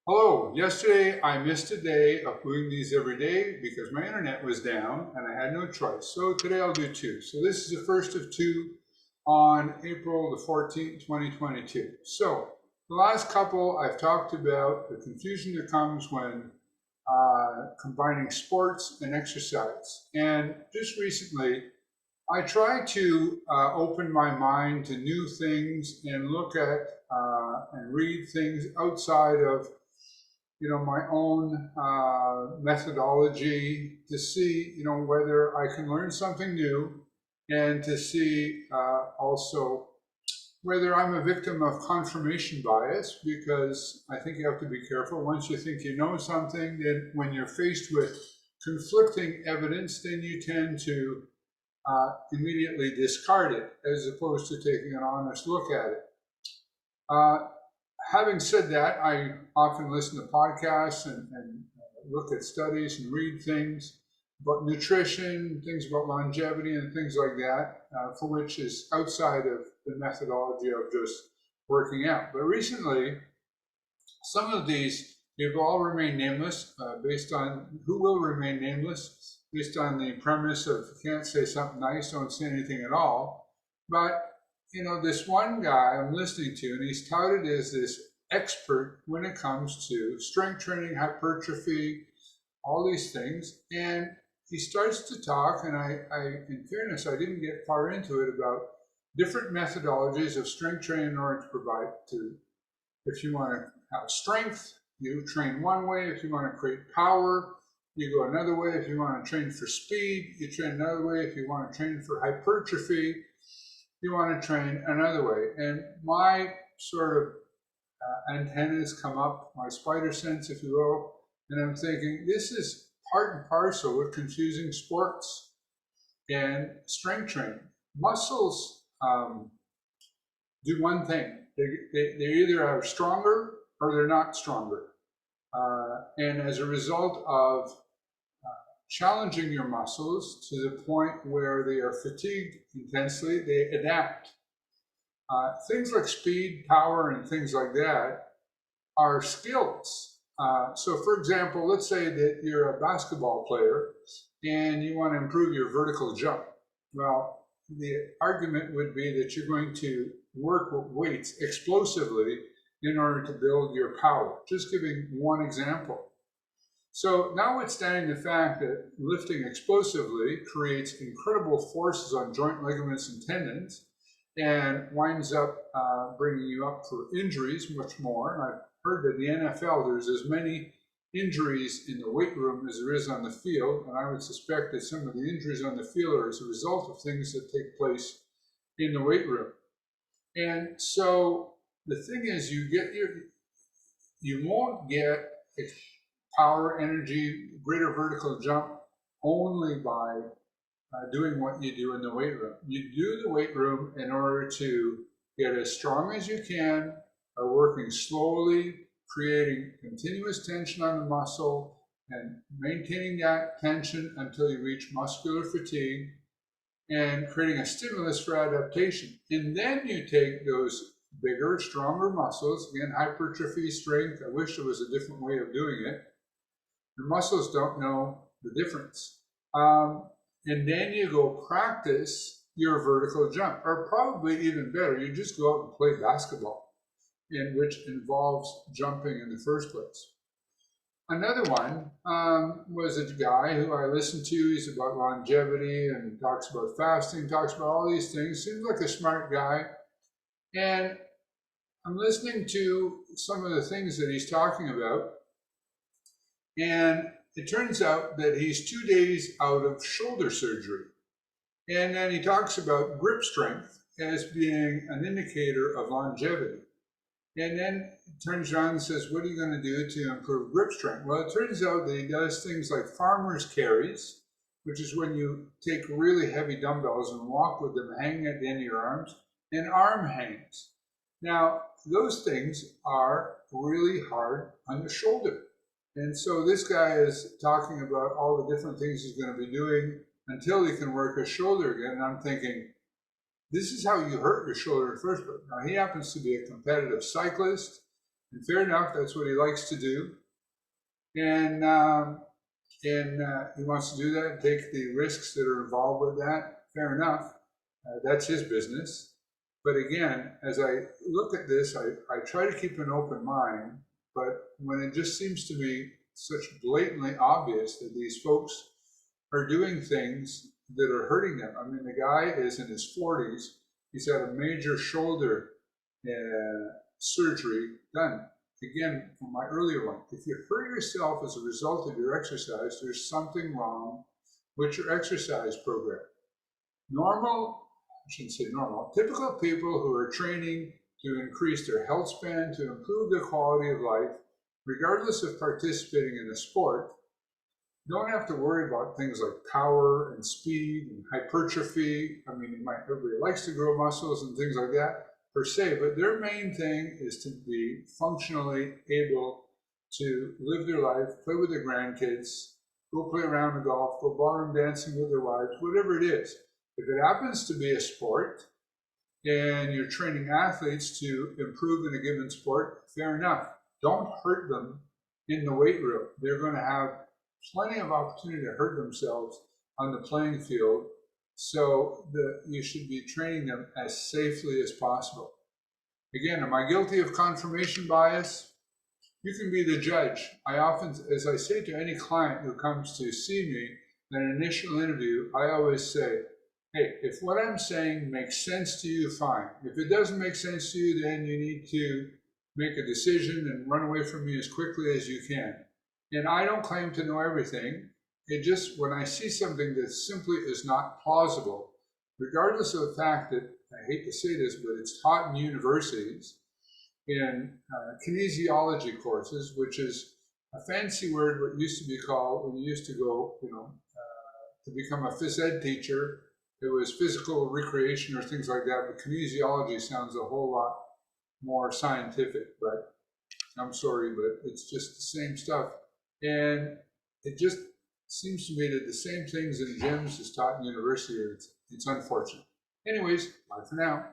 Hello, yesterday I missed a day of doing these every day because my internet was down and I had no choice. So today I'll do two. So this is the first of two on April the 14th, 2022. So the last couple I've talked about the confusion that comes when combining sports and exercise. And just recently I try to open my mind to new things and look at and read things outside of my own methodology to see, whether I can learn something new and to see also whether I'm a victim of confirmation bias, because I think you have to be careful. Once you think you know something, then when you're faced with conflicting evidence, then you tend to immediately discard it as opposed to taking an honest look at it. Uh, Having said that, I often listen to podcasts and look at studies and read things about nutrition, things about longevity, and things like that, for which is outside of the methodology of just working out. But recently, some of these have all remained nameless, based on who will remain nameless, based on the premise of if you can't say something nice, don't say anything at all. But this one guy I'm listening to, and he's touted as this expert when it comes to strength training, hypertrophy, all these things. And he starts to talk, and in fairness, I didn't get far into it about different methodologies of strength training in order to provide to, if you want to have strength, you train one way. If you want to create power, you go another way. If you want to train for speed, you train another way. If you want to train for hypertrophy, you want to train another way. And my sort of antennas come up, my spider sense, if you will, and I'm thinking this is part and parcel with confusing sports and strength training. Muscles do one thing. They either are stronger or they're not stronger. And as a result of challenging your muscles to the point where they are fatigued intensely, they adapt. Things like speed, power, and things like that are skills. So, for example, let's say that you're a basketball player and you want to improve your vertical jump. Well, the argument would be that you're going to work with weights explosively in order to build your power. Just giving one example. So, notwithstanding the fact that lifting explosively creates incredible forces on joint ligaments and tendons and winds up bringing you up for injuries much more. And I've heard that in the NFL there's as many injuries in the weight room as there is on the field, and I would suspect that some of the injuries on the field are as a result of things that take place in the weight room. And so the thing is, you won't get power, energy, greater vertical jump only by doing what you do in the weight room. You do the weight room in order to get as strong as you can by working slowly, creating continuous tension on the muscle and maintaining that tension until you reach muscular fatigue and creating a stimulus for adaptation. And then you take those bigger, stronger muscles, again, hypertrophy, strength. I wish there was a different way of doing it. Your muscles don't know the difference. And then you go practice your vertical jump, or probably even better, you just go out and play basketball, which involves jumping in the first place. Another one was a guy who I listened to. He's about longevity and talks about fasting, talks about all these things. Seems like a smart guy. And I'm listening to some of the things that he's talking about. And it turns out that he's 2 days out of shoulder surgery. And then he talks about grip strength as being an indicator of longevity. And then turns around and says, what are you going to do to improve grip strength? Well, it turns out that he does things like farmer's carries, which is when you take really heavy dumbbells and walk with them hanging at the end of your arms, and arm hangs. Now, those things are really hard on the shoulder. And so this guy is talking about all the different things he's going to be doing until he can work his shoulder again. And I'm thinking, this is how you hurt your shoulder in the first place. Now, he happens to be a competitive cyclist, And fair enough, that's what he likes to do. And he wants to do that and take the risks that are involved with that. Fair enough. That's his business. But again, as I look at this, I try to keep an open mind. But when it just seems to me such blatantly obvious that these folks are doing things that are hurting them. I mean, the guy is in his 40s. He's had a major shoulder surgery done. Again, from my earlier one, if you hurt yourself as a result of your exercise, there's something wrong with your exercise program. I shouldn't say normal, typical people who are training to increase their health span, to improve their quality of life, regardless of participating in a sport, don't have to worry about things like power and speed and hypertrophy. I mean, everybody likes to grow muscles and things like that per se, but their main thing is to be functionally able to live their life, play with their grandkids, go play around the golf, go ballroom dancing with their wives, whatever it is. If it happens to be a sport and you're training athletes to improve in a given sport, fair enough. Don't hurt them in the weight room. They're going to have plenty of opportunity to hurt themselves on the playing field. So you should be training them as safely as possible. Again, am I guilty of confirmation bias? You can be the judge. I often, as I say to any client who comes to see me in an initial interview, I always say, hey, if what I'm saying makes sense to you, fine. If it doesn't make sense to you, then you need to make a decision and run away from me as quickly as you can. And I don't claim to know everything. It just, when I see something that simply is not plausible, regardless of the fact that, I hate to say this, but it's taught in universities, in kinesiology courses, which is a fancy word, what used to be called, when you used to go, to become a phys ed teacher, it was physical recreation or things like that, but kinesiology sounds a whole lot more scientific, but I'm sorry, but it's just the same stuff. And it just seems to me that the same things in gyms is taught in university. It's unfortunate. Anyways, bye for now.